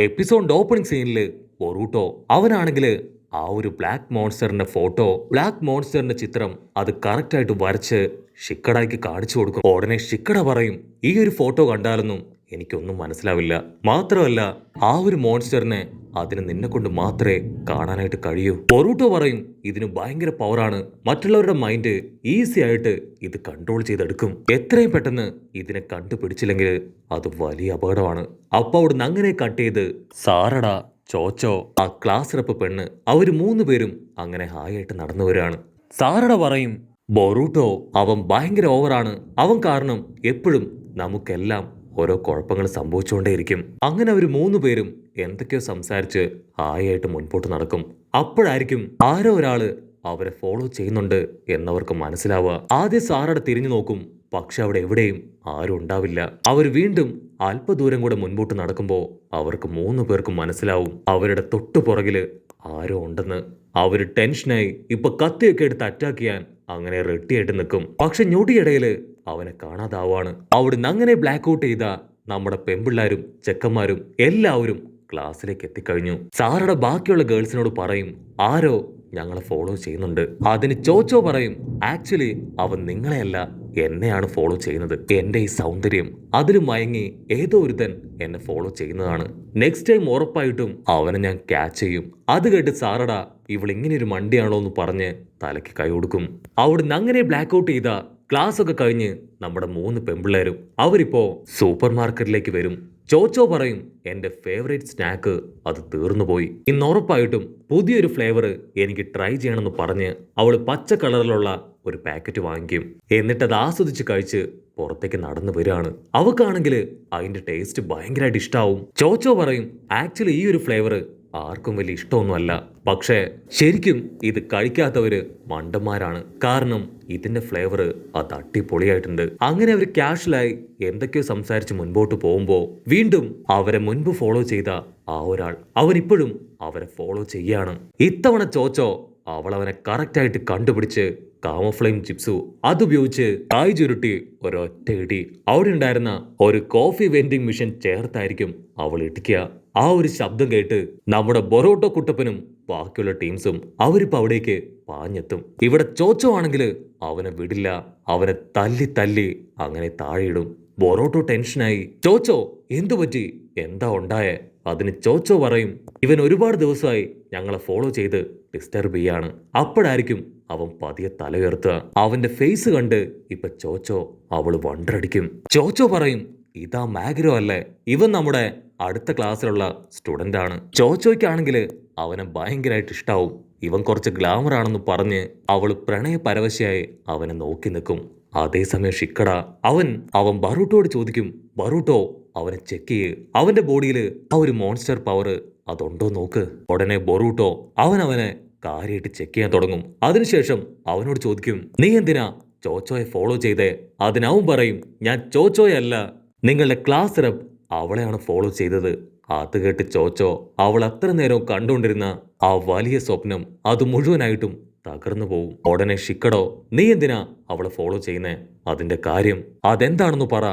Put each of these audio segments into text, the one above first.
എപ്പിസോഡിന്റെ opening സീനില് Boruto അവനാണെങ്കില് ആ ഒരു black മോൺസ്റ്ററിന്റെ ചിത്രം അത് കറക്റ്റ് ആയിട്ട് വരച്ച് ഷിക്കഡയ്ക്ക് കാണിച്ചു കൊടുക്കും. ഉടനെ ഷിക്കഡ പറയും, ഈ ഒരു ഫോട്ടോ കണ്ടാലൊന്നും എനിക്കൊന്നും മനസ്സിലാവില്ല. മാത്രമല്ല ആ ഒരു മോൺസ്റ്ററിനെ അതിന് നിന്നെ കൊണ്ട് മാത്രമേ കാണാനായിട്ട് കഴിയൂ. ബൊറൂട്ടോ പറയും, ഇതിന് ഭയങ്കര പവറാണ്, മറ്റുള്ളവരുടെ മൈൻഡ് ഈസി ആയിട്ട് ഇത് കൺട്രോൾ ചെയ്തെടുക്കും. എത്രയും പെട്ടെന്ന് ഇതിനെ കണ്ടുപിടിച്ചില്ലെങ്കിൽ അത് വലിയ അപകടമാണ്. അപ്പൊ അവിടുന്ന് അങ്ങനെ കട്ട് ചെയ്ത് സാറട, ചോച്ചോ, ആ ക്ലാസ് റെപ്പ് പെണ്ണ് അവര് 3 പേരും അങ്ങനെ ഹായായിട്ട് നടന്നു വരികയാണ്. സാറട പറയും, ബൊറൂട്ടോ അവൻ ഭയങ്കര ഓവറാണ്, അവൻ കാരണം എപ്പോഴും നമുക്കെല്ലാം ഓരോ കുഴപ്പങ്ങൾ സംഭവിച്ചുകൊണ്ടേയിരിക്കും. അങ്ങനെ അവർ 3 പേരും എന്തൊക്കെയോ സംസാരിച്ച് ഹായായിട്ട് മുൻപോട്ട് നടക്കും. അപ്പോഴായിരിക്കും ആരോ ഒരാള് അവരെ ഫോളോ ചെയ്യുന്നുണ്ട് എന്നവർക്ക് മനസ്സിലാവുക. ആദ്യം സാറട തിരിഞ്ഞു നോക്കും, പക്ഷെ അവിടെ എവിടെയും ആരും ഉണ്ടാവില്ല. അവർ വീണ്ടും അല്പദൂരം കൂടെ മുൻപോട്ട് നടക്കുമ്പോൾ അവർക്ക് 3 പേർക്കും മനസ്സിലാവും അവരുടെ തൊട്ടു പുറകില് ആരോ ഉണ്ടെന്ന്. അവര് ടെൻഷനായി ഇപ്പൊ കത്തിയൊക്കെ എടുത്ത് അറ്റാക്ക് ചെയ്യാൻ അങ്ങനെ റെഡിയായിട്ട് നിൽക്കും. പക്ഷെ ഞൊടിയിടയില് അവനെ കാണാതാവാണ്. അവിടുന്ന് അങ്ങനെ ബ്ലാക്ക് ഔട്ട് ചെയ്ത നമ്മുടെ പെമ്പിള്ളാരും ചെക്കന്മാരും എല്ലാവരും ക്ലാസ്സിലേക്ക് എത്തിക്കഴിഞ്ഞു. സാറുടെ ബാക്കിയുള്ള ഗേൾസിനോട് പറയും, ആരോ ഞങ്ങളെ ഫോളോ ചെയ്യുന്നുണ്ട്. അതിന് ചോച്ചോ പറയും, ആക്ച്വലി അവൻ നിങ്ങളെയല്ല എന്നെയാണ് ഫോളോ ചെയ്യുന്നത്. എന്റെ ഈ സൗന്ദര്യം അതിൽ മയങ്ങി ഏതോ ഒരുത്തൻ എന്നെ ഫോളോ ചെയ്യുന്നതാണ്. നെക്സ്റ്റ് ടൈം ഉറപ്പായിട്ടും അവനെ ഞാൻ ക്യാച്ച് ചെയ്യും. അത് കേട്ട് സാറടാ ഇവളിങ്ങനെ ഒരു മണ്ടിയാണോ എന്ന് പറഞ്ഞ് തലയ്ക്ക് കൈ കൊടുക്കും. അവിടുന്ന് അങ്ങനെ ബ്ലാക്ക് ഔട്ട് ചെയ്ത ക്ലാസ് ഒക്കെ കഴിഞ്ഞ് നമ്മുടെ 3 പെമ്പിള്ളേരും അവരിപ്പോ സൂപ്പർ മാർക്കറ്റിലേക്ക് വരും. ചോച്ചോ പറയും, എന്റെ ഫേവറേറ്റ് സ്നാക്ക് അത് തീർന്നു പോയി, ഇന്ന് ഉറപ്പായിട്ടും പുതിയൊരു ഫ്ലേവർ എനിക്ക് ട്രൈ ചെയ്യണമെന്ന് പറഞ്ഞ് അവള് പച്ച കളറിലുള്ള ഒരു പാക്കറ്റ് വാങ്ങിക്കും. എന്നിട്ട് അത് ആസ്വദിച്ച് കഴിച്ച് പുറത്തേക്ക് നടന്നു വരികയാണ്. അവക്കാണെങ്കിൽ അതിന്റെ ടേസ്റ്റ് ഭയങ്കരമായിട്ട് ഇഷ്ടാവും. ചോച്ചോ പറയും, ആക്ച്വലി ഈ ഒരു ഫ്ലേവർ ആർക്കും വലിയ ഇഷ്ടമൊന്നുമല്ല, പക്ഷേ ശരിക്കും ഇത് കഴിക്കാത്തവര് മണ്ടന്മാരാണ്. കാരണം ഇതിന്റെ ഫ്ലേവർ അത് അടിപൊളിയായിട്ടുണ്ട്. അങ്ങനെ അവർ ക്യാഷ്വലായി എന്തൊക്കെയോ സംസാരിച്ച് മുൻപോട്ട് പോകുമ്പോ വീണ്ടും അവരെ മുൻപ് ഫോളോ ചെയ്ത ആ ഒരാൾ അവനിപ്പോഴും അവരെ ഫോളോ ചെയ്യാണ്. ഇത്തവണ ചോച്ചോ അവളവനെ കറക്റ്റായിട്ട് കണ്ടുപിടിച്ച് കാമഫ്ലെയിം ചിപ്സു അതുപയോഗിച്ച് കായ് ചുരുട്ടി ഒരൊറ്റ ഇടി. അവിടെ ഉണ്ടായിരുന്ന ഒരു കോഫി വെൻഡിങ് മെഷീൻ ചേർത്തായിരിക്കും അവൾ ഇടിക്കുക. ആ ഒരു ശബ്ദം കേട്ട് നമ്മുടെ ബൊറോട്ടോ കുട്ടപ്പനും ബാക്കിയുള്ള ടീംസും അവരിപ്പോ അവിടേക്ക് പാഞ്ഞെത്തും. ഇവിടെ ചോച്ചോ ആണെങ്കിൽ അവനെ വിടില്ല, അവനെ തല്ലി തല്ലി അങ്ങനെ താഴെയിടും. ബൊറോട്ടോ ടെൻഷനായി, ചോച്ചോ എന്തു പറ്റി, എന്താ ഉണ്ടായേ? അതിന് ചോച്ചോ പറയും, ഇവൻ ഒരുപാട് ദിവസമായി ഞങ്ങളെ ഫോളോ ചെയ്ത് ഡിസ്റ്റർബ് ചെയ്യാണ്. അപ്പോഴായിരിക്കും അവൻ പതിയെ തല ഉയർത്തുക. അവന്റെ ഫേസ് കണ്ട് ഇപ്പൊ ചോച്ചോ അവള് വണ്ടടിക്കും. ചോച്ചോ പറയും, ഇതാ മാഗ്രോ അല്ലേ, ഇവൻ നമ്മുടെ അടുത്ത ക്ലാസ്സിലുള്ള സ്റ്റുഡന്റ് ആണ്. ചോച്ചോയ്ക്കാണെങ്കിൽ അവനെ ഭയങ്കരമായിട്ട് ഇഷ്ടാവും. ഇവൻ കുറച്ച് ഗ്ലാമർ ആണെന്ന് പറഞ്ഞ് അവള് പ്രണയ പരവശയായി അവനെ നോക്കി നിൽക്കും. അതേസമയം ഷിക്കട അവൻ ബറൂട്ടോട് ചോദിക്കും, ബറൂട്ടോ അവനെ ചെക്ക് ചെയ്യ്, അവന്റെ ബോഡിയിൽ ആ ഒരു മോൺസ്റ്റർ പവർ അതുണ്ടോ നോക്ക്. ഉടനെ ബൊറൂട്ടോ അവനെ കാര്യമായിട്ട് ചെക്ക് ചെയ്യാൻ തുടങ്ങും. അതിനുശേഷം അവനോട് ചോദിക്കും, നീ എന്തിനാ ചോച്ചോയെ ഫോളോ ചെയ്തേ? അതിനവൻ പറയും, ഞാൻ ചോച്ചോയല്ല, നിങ്ങളുടെ ക്ലാസ് റെപ്പ് അവളെയാണ് ഫോളോ ചെയ്തത്. അത് കേട്ട് ചോച്ചോ അവൾ അത്ര നേരം കണ്ടുകൊണ്ടിരുന്ന ആ വലിയ സ്വപ്നം അത് മുഴുവനായിട്ടും തകർന്നു പോവും. ഉടനെ ഷിക്കടോ, നീ എന്തിനാ അവളെ ഫോളോ ചെയ്യുന്നേ? അതിന്റെ കാര്യം അതെന്താണെന്ന് പറ.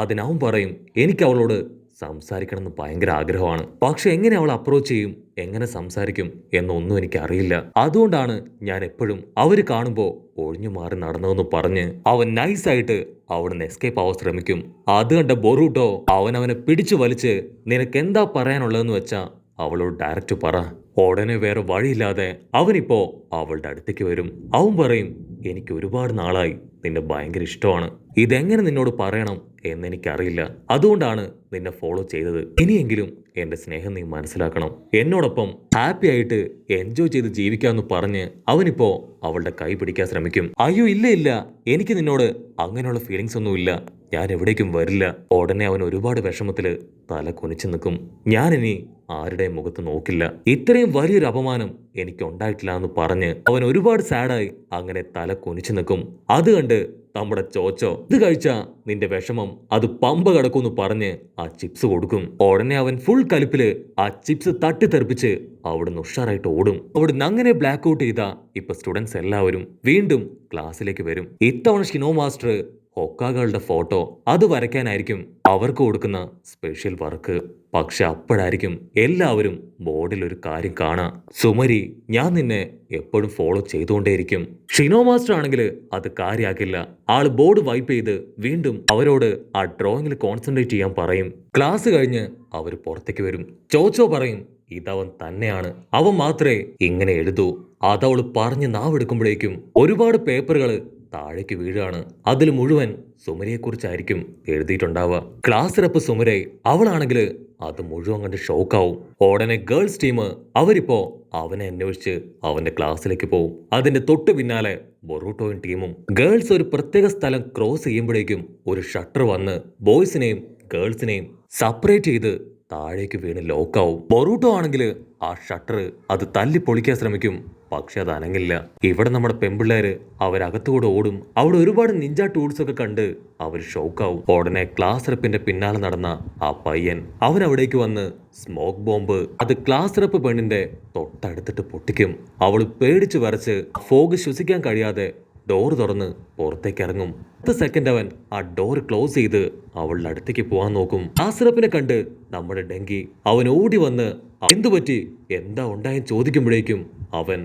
അതിനവൻ പറയും, എനിക്ക് അവളോട് സംസാരിക്കണമെന്ന് ഭയങ്കര ആഗ്രഹമാണ്, പക്ഷെ എങ്ങനെ അവൾ അപ്രോച്ച് ചെയ്യും, എങ്ങനെ സംസാരിക്കും എന്നൊന്നും എനിക്ക് അറിയില്ല. അതുകൊണ്ടാണ് ഞാൻ എപ്പോഴും അവര് കാണുമ്പോ ഒഴിഞ്ഞു മാറി നടന്നതെന്ന് പറഞ്ഞ് അവൻ നൈസായിട്ട് അവിടുന്ന് എസ്കേപ്പ് ആവാൻ ശ്രമിക്കും. അത് കണ്ട ബൊറൂട്ടോ അവനെ പിടിച്ചു വലിച്ച്, നിനക്ക് എന്താ പറയാനുള്ളതെന്ന് വെച്ചാ അവളോട് ഡയറക്റ്റ് പറ. ഉടനെ വേറെ വഴിയില്ലാതെ അവനിപ്പോ അവളുടെ അടുത്തേക്ക് വരും. അവൻ പറയും, എനിക്ക് ഒരുപാട് നാളായി നിന്നെ ഭയങ്കര ഇഷ്ടമാണ്, ഇതെങ്ങനെ നിന്നോട് പറയണം എന്നെനിക്കറിയില്ല, അതുകൊണ്ടാണ് നിന്നെ ഫോളോ ചെയ്തത്. ഇനിയെങ്കിലും എന്റെ സ്നേഹം നീ മനസ്സിലാക്കണം, എന്നോടൊപ്പം ഹാപ്പി ആയിട്ട് എൻജോയ് ചെയ്ത് ജീവിക്കാന്ന് പറഞ്ഞ് അവനിപ്പോ അവളുടെ കൈ പിടിക്കാൻ ശ്രമിക്കും. അയ്യോ ഇല്ല ഇല്ല, എനിക്ക് നിന്നോട് അങ്ങനെയുള്ള ഫീലിങ്സ് ഒന്നും ഇല്ല, ഞാൻ എവിടേക്കും വരില്ല. ഉടനെ അവൻ ഒരുപാട് വിഷമത്തില് തല കുനിച്ചു നിൽക്കും. ഞാനിനി ആരുടെയും മുഖത്ത് നോക്കില്ല, ഇത്രയും വലിയൊരു അപമാനം എനിക്ക് ഉണ്ടായിട്ടില്ല എന്ന് പറഞ്ഞ് അവൻ ഒരുപാട് സാഡായി അങ്ങനെ തല കുനിച്ചു നിൽക്കും. അത് കണ്ട് നമ്മുടെ ചോച്ചോ, ഇത് കഴിച്ചാ നിന്റെ വിഷമം അത് പമ്പ കിടക്കുമെന്ന് പറഞ്ഞ് ആ ചിപ്സ് കൊടുക്കും. ഉടനെ അവൻ ഫുൾ കലിപ്പില് ആ ചിപ്സ് തട്ടിത്തെറിപ്പിച്ച് അവിടുന്ന് ഉഷാറായിട്ട് ഓടും. അവിടുന്ന് അങ്ങനെ ബ്ലാക്ക് ഔട്ട് ചെയ്ത ഇപ്പൊ സ്റ്റുഡൻസ് എല്ലാവരും വീണ്ടും ക്ലാസ്സിലേക്ക് വരും. ഇത്തവണ ഷിനോ മാസ്റ്റർ ഹൊക്കാഗകളുടെ ഫോട്ടോ അത് വരയ്ക്കാനായിരിക്കും അവർക്ക് കൊടുക്കുന്ന സ്പെഷ്യൽ വർക്ക്. പക്ഷെ അപ്പോഴായിരിക്കും എല്ലാവരും ബോർഡിൽ ഒരു കാര്യം കാണാ. സുമരി, ഞാൻ നിന്നെ എപ്പോഴും ഫോളോ ചെയ്തുകൊണ്ടേയിരിക്കും. ഷിനോ മാസ്റ്റർ ആണെങ്കിൽ അത് കാര്യാക്കില്ല. ആള് ബോർഡ് വൈപ്പ് ചെയ്ത് വീണ്ടും അവരോട് ആ ഡ്രോയിങ്ങിൽ കോൺസെൻട്രേറ്റ് ചെയ്യാൻ പറയും. ക്ലാസ് കഴിഞ്ഞ് അവർ പുറത്തേക്ക് വരും. ചോച്ചോ പറയും, ഇതവൻ തന്നെയാണ്, അവൻ മാത്രമേ ഇങ്ങനെ എഴുതൂ. അതവള് പറഞ്ഞ് നാവെടുക്കുമ്പോഴേക്കും ഒരുപാട് പേപ്പറുകൾ താഴേക്ക് വീഴാണ്. അതിൽ മുഴുവൻ സുമരയെക്കുറിച്ചായിരിക്കും എഴുതിയിട്ടുണ്ടാവുക. ക്ലാസ് റെപ്പ് സുമരെ, അവളാണെങ്കിൽ അത് മുഴുവൻ കണ്ട് ഷോക്കാവും. ഉടനെ ഗേൾസ് ടീം അവരിപ്പോ അവനെ അന്വേഷിച്ച് അവന്റെ ക്ലാസ്സിലേക്ക് പോവും. അതിന്റെ തൊട്ടു പിന്നാലെ ബൊറൂട്ടോയും ടീമും. ഗേൾസ് ഒരു പ്രത്യേക സ്ഥലം ക്രോസ് ചെയ്യുമ്പോഴേക്കും ഒരു ഷട്ടർ വന്ന് ബോയ്സിനെയും ഗേൾസിനെയും സെപ്പറേറ്റ് ചെയ്ത് താഴേക്ക് വീണ് ലോക്കാവും. ബൊറൂട്ടോ ആണെങ്കിൽ ആ ഷട്ടർ അത് തല്ലി പൊളിക്കാൻ ശ്രമിക്കും. പക്ഷെ അത് അനങ്ങില്ല. ഇവിടെ നമ്മുടെ പെമ്പിള്ളേര് അവരകത്തുകൂടെ ഓടും. അവിടെ ഒരുപാട് നിഞ്ച ടൂൾസ് ഒക്കെ കണ്ട് അവർ ഷോക്കാവും. ഉടനെ ക്ലാസ് റെപ്പിന്റെ പിന്നാലെ നടന്ന ആ പയ്യൻ അവൻ അവിടേക്ക് വന്ന് സ്മോക്ക് ബോംബ് അത് ക്ലാസ് റെപ്പ് പെണ്ണിന്റെ തൊട്ടടുത്തിട്ട് പൊട്ടിക്കും. അവള് പേടിച്ചു വരച്ച് ഫോഗ് ശ്വസിക്കാൻ കഴിയാതെ ഡോർ തുറന്ന് പുറത്തേക്ക് ഇറങ്ങും. 10 സെക്കൻഡ് അവൻ ആ ഡോർ ക്ലോസ് ചെയ്ത് അവളുടെ അടുത്തേക്ക് പോവാൻ നോക്കും. ആസ്രപ്പിനെ കണ്ട് നമ്മുടെ ഡെങ്കി അവൻ ഓടി വന്ന് എന്തുപറ്റി എന്താ ഉണ്ടായെന്ന് ചോദിക്കുമ്പോഴേക്കും അവൻ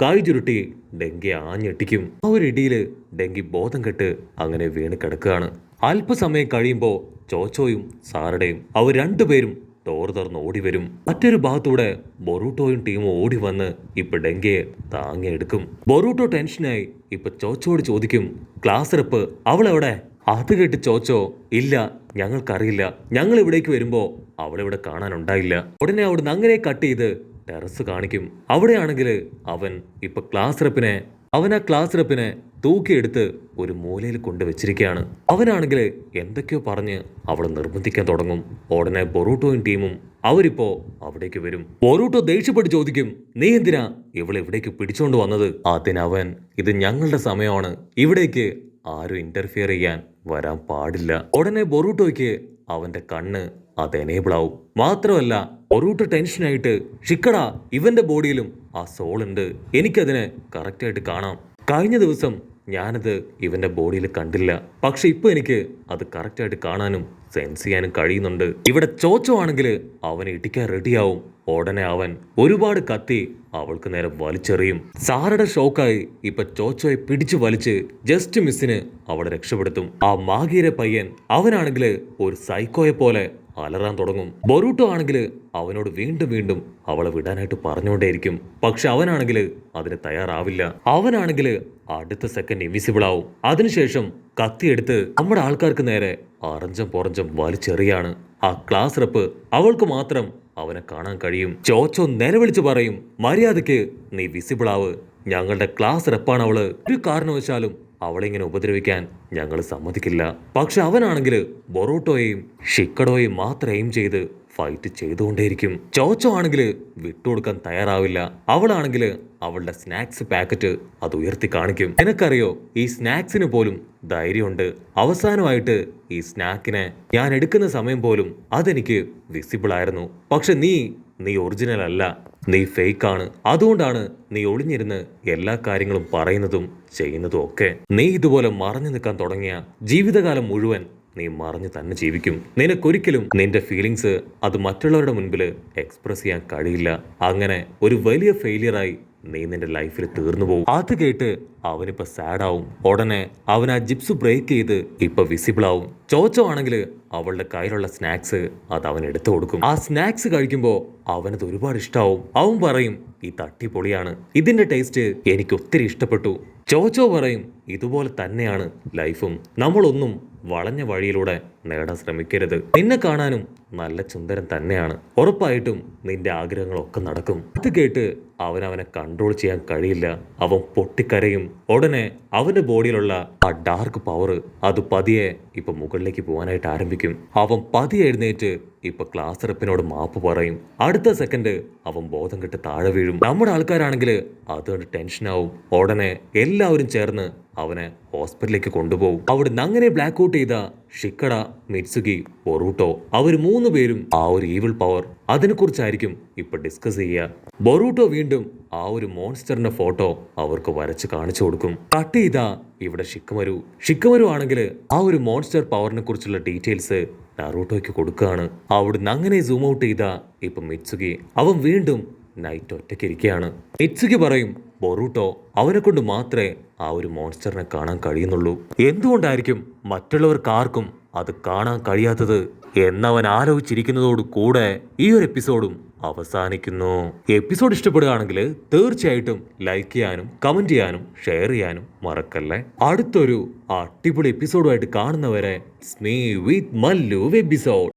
കൈ ചുരുട്ടി ഡെങ്കിയെ ആഞ്ഞെട്ടിക്കും. ആ ഒരു ഇടിയില് ഡെങ്കി ബോധം കെട്ട് അങ്ങനെ വീണ് കിടക്കുകയാണ്. അല്പസമയം കഴിയുമ്പോൾ ചോച്ചോയും സാറടയും അവർ രണ്ടുപേരും ഡോർ തുറന്ന് ഓടി വരും. മറ്റൊരു ഭാഗത്തൂടെ ബൊറൂട്ടോയും ടീമും ഓടി വന്ന് ഇപ്പൊ ഡെങ്കിയെ താങ്ങിയെടുക്കും. ബൊറൂട്ടോ ടെൻഷനായി ഇപ്പൊ ചോച്ചോട് ചോദിക്കും, ക്ലാസ് റെപ്പ് അവളെവിടെ? അത് കേട്ട് ചോച്ചോ, ഇല്ല, ഞങ്ങൾക്കറിയില്ല, ഞങ്ങൾ ഇവിടേക്ക് വരുമ്പോ അവളിവിടെ കാണാനുണ്ടായില്ല. ഉടനെ അവിടുന്ന് അങ്ങനെ കട്ട് ചെയ്ത് ടെറസ് കാണിക്കും. അവിടെയാണെങ്കിൽ അവൻ ഇപ്പൊ ആ ക്ലാസ് റെപ്പിനെ തൂക്കിയെടുത്ത് ഒരു മൂലയിൽ കൊണ്ടുവച്ചിരിക്കുകയാണ്. അവനാണെങ്കിൽ എന്തൊക്കെയോ പറഞ്ഞ് അവളെ നിർബന്ധിക്കാൻ തുടങ്ങും. ഉടനെ ബൊറൂട്ടോയും ടീമും അവരിപ്പോ അവിടേക്ക് വരും. ബൊറൂട്ടോ ദേഷ്യപ്പെട്ട് ചോദിക്കും, നീ എന്തിനാ ഇവളെ ഇവിടേക്ക് പിടിച്ചോണ്ട് വന്നത്? അതിനവൻ, ഇത് ഞങ്ങളുടെ സമയമാണ്, ഇവിടേക്ക് ആരും ഇന്റർഫിയർ ചെയ്യാൻ വരാൻ പാടില്ല. ഉടനെ ബൊറൂട്ടോയ്ക്ക് അവന്റെ കണ്ണ് അത് എനേബിൾ ആവും. മാത്രമല്ല ബൊറൂട്ടോ ടെൻഷനായിട്ട്, ഷിക്കടാ, ഇവന്റെ ബോഡിയിലും ആ സോൾ ഉണ്ട്, എനിക്കതിനെ കറക്റ്റായിട്ട് കാണാം. കഴിഞ്ഞ ദിവസം ഞാനത് ഇവന്റെ ബോഡിയിൽ കണ്ടില്ല, പക്ഷെ ഇപ്പൊ എനിക്ക് അത് കറക്റ്റായിട്ട് കാണാനും സെൻസ് ചെയ്യാനും കഴിയുന്നുണ്ട്. ഇവിടെ ചോച്ചോ ആണെങ്കിൽ അവനെ ഇടിക്കാൻ റെഡിയാവും. ഉടനെ അവൻ ഒരുപാട് കത്തി അവൾക്ക് നേരെ വലിച്ചെറിയും. സാറയുടെ ഷോക്കായി ഇപ്പൊ ചോച്ചോയെ പിടിച്ചു വലിച്ച് ജസ്റ്റ് മിസ്സിന് അവളെ രക്ഷപ്പെടുത്തും. ആ മാഗീരെ പയ്യൻ അവനാണെങ്കിൽ ഒരു സൈക്കോയെ പോലെ അലറാൻ തുടങ്ങും. ബൊറൂട്ടോ ആണെങ്കിൽ അവനോട് വീണ്ടും വീണ്ടും അവളെ വിടാനായിട്ട് പറഞ്ഞുകൊണ്ടേയിരിക്കും. പക്ഷെ അവനാണെങ്കിൽ അതിന് തയ്യാറാവില്ല. അവനാണെങ്കിൽ അടുത്ത സെക്കൻഡ് ഇൻവിസിബിൾ ആവും. അതിനുശേഷം കത്തിയെടുത്ത് നമ്മുടെ ആൾക്കാർക്ക് നേരെ അറഞ്ചം പുറഞ്ചം വലിച്ചെറിയാണ്. ആ ക്ലാസ് റെപ്പ് അവൾക്ക് മാത്രം അവനെ കാണാൻ കഴിയും. ചോച്ചോ നിലവിളിച്ച് പറയും, മര്യാദയ്ക്ക് നീ വിസിബിൾ ആവ്, ഞങ്ങളുടെ ക്ലാസ് റെപ്പാണ് അവള്, ഒരു കാരണവശാലും അവളെ ഇങ്ങനെ ഉപദ്രവിക്കാൻ ഞങ്ങൾ സമ്മതിക്കില്ല. പക്ഷെ അവനാണെങ്കിൽ ബൊറൂട്ടോയെയും ഷിക്കഡോയെയും മാത്രം എയിം ചെയ്ത് ഫൈറ്റ് ചെയ്തുകൊണ്ടേയിരിക്കും. ചോച്ചോ ആണെങ്കിൽ വിട്ടുകൊടുക്കാൻ തയ്യാറാവില്ല. അവളാണെങ്കിൽ അവളുടെ സ്നാക്സ് പാക്കറ്റ് അത് ഉയർത്തി കാണിക്കും. നിനക്കറിയോ, ഈ സ്നാക്സിന് പോലും ധൈര്യമുണ്ട്. അവസാനമായിട്ട് ഈ സ്നാക്കിനെ ഞാൻ എടുക്കുന്ന സമയം പോലും അതെനിക്ക് വിസിബിൾ ആയിരുന്നു. പക്ഷെ നീ ഒറിജിനൽ അല്ല, നീ ഫേക്കാണ്. അതുകൊണ്ടാണ് നീ ഒളിഞ്ഞിരുന്ന് എല്ലാ കാര്യങ്ങളും പറയുന്നതും ചെയ്യുന്നതും ഒക്കെ. നീ ഇതുപോലെ മറഞ്ഞു നിൽക്കാൻ തുടങ്ങിയ ജീവിതകാലം മുഴുവൻ നീ മറഞ്ഞു തന്നെ ജീവിക്കും. നിനക്കൊരിക്കലും നിന്റെ ഫീലിങ്സ് അത് മറ്റുള്ളവരുടെ മുൻപിൽ എക്സ്പ്രസ് ചെയ്യാൻ കഴിയില്ല. അങ്ങനെ ഒരു വലിയ ഫെയിലിയറായി നീ നിന്റെ ലൈഫിൽ തീർന്നു പോകും. അത് കേട്ട് അവനിപ്പോ സാഡ് ആവും. ഉടനെ അവൻ ആ ജിപ്സ് ബ്രേക്ക് ചെയ്ത് ഇപ്പൊ വിസിബിൾ ആവും. ചോച്ചോ ആണെങ്കിൽ അവളുടെ കയ്യിലുള്ള സ്നാക്സ് അത് അവൻ എടുത്തു കൊടുക്കും. ആ സ്നാക്സ് കഴിക്കുമ്പോൾ അവനത് ഒരുപാട് ഇഷ്ടാവും. അവൻ പറയും, ഈ തട്ടിപ്പൊളിയാണ്, ഇതിന്റെ ടേസ്റ്റ് എനിക്ക് ഒത്തിരി ഇഷ്ടപ്പെട്ടു. ചോച്ചോ പറയും, ഇതുപോലെ തന്നെയാണ് ലൈഫും, നമ്മളൊന്നും വളഞ്ഞ വഴിയിലൂടെ നേടാൻ ശ്രമിക്കരുത്. നിന്നെ കാണാനും നല്ല സുന്ദരൻ തന്നെയാണ്, ഉറപ്പായിട്ടും നിന്റെ ആഗ്രഹങ്ങളൊക്കെ നടക്കും. അത് കേട്ട് അവനെ കൺട്രോൾ ചെയ്യാൻ കഴിയില്ല. അവൻ പൊട്ടിക്കരയും. ഉടനെ അവന്റെ ബോഡിയിലുള്ള ആ ഡാർക്ക് പവർ അത് പതിയെ ഇപ്പൊ മുകളിലേക്ക് പോകാനായിട്ട് ആരംഭിക്കും. അവൻ പതിയെ എഴുന്നേറ്റ് ഇപ്പൊ ക്ലാസ് റെപ്പിനോട് മാപ്പ് പറയും. അടുത്ത സെക്കൻഡ് അവൻ ബോധം കെട്ട് താഴെ വീഴും. നമ്മുടെ ആൾക്കാരാണെങ്കിൽ അതുകൊണ്ട് ടെൻഷനാവും. ഉടനെ എല്ലാവരും ചേർന്ന് അവനെ ഹോസ്പിറ്റലിലേക്ക് കൊണ്ടുപോകും. അവിടുന്ന് അങ്ങനെ ബ്ലാക്ക് ഔട്ട് ചെയ്ത ഷിക്കഡ, മിറ്റ്സുഗി, ബൊറൂട്ടോ അവർ 3 പേരും ആ ഒരു ഈവിൾ പവർ അതിനെക്കുറിച്ചായിരിക്കും ഇപ്പൊ ഡിസ്കസ് ചെയ്യുക. ബൊറൂട്ടോ വീണ്ടും ആ ഒരു മോൺസ്റ്ററിന്റെ ഫോട്ടോ അവർക്ക് വരച്ച് കാണിച്ചു കൊടുക്കും. കട്ട് ചെയ്ത ഇവിടെ ഷിക്കമരു ആണെങ്കിൽ ആ ഒരു മോൺസ്റ്റർ പവറിനെ കുറിച്ചുള്ള ഡീറ്റെയിൽസ് നറൂട്ടോയ്ക്ക് കൊടുക്കുകയാണ്. അവിടുന്ന് അങ്ങനെ സൂം ഔട്ട് ചെയ്ത ഇപ്പൊ മിറ്റ്സുകി അവൻ വീണ്ടും നൈറ്റ് ഒറ്റയ്ക്ക് ഇരിക്കുകയാണ്. മിറ്റ്സുകി പറയും ബൊറൂട്ടോ അവനെ കൊണ്ട് മാത്രമേ ആ ഒരു മോൺസ്റ്ററിനെ കാണാൻ കഴിയുന്നുള്ളൂ. എന്തുകൊണ്ടായിരിക്കും മറ്റുള്ളവർക്ക് ആർക്കും അത് കാണാൻ കഴിയാത്തത് എന്നവൻ ആലോചിച്ചിരിക്കുന്നതോട് കൂടെ ഈ ഒരു എപ്പിസോഡും അവസാനിക്കുന്നു. എപ്പിസോഡ് ഇഷ്ടപ്പെടുകയാണെങ്കിൽ തീർച്ചയായിട്ടും ലൈക്ക് ചെയ്യാനും കമന്റ് ചെയ്യാനും ഷെയർ ചെയ്യാനും മറക്കല്ലേ. അടുത്തൊരു അടിപൊളി എപ്പിസോഡുമായിട്ട് കാണുന്നവരെ സ്മീ വിത്ത് മല്ലു എപ്പിസോഡ്.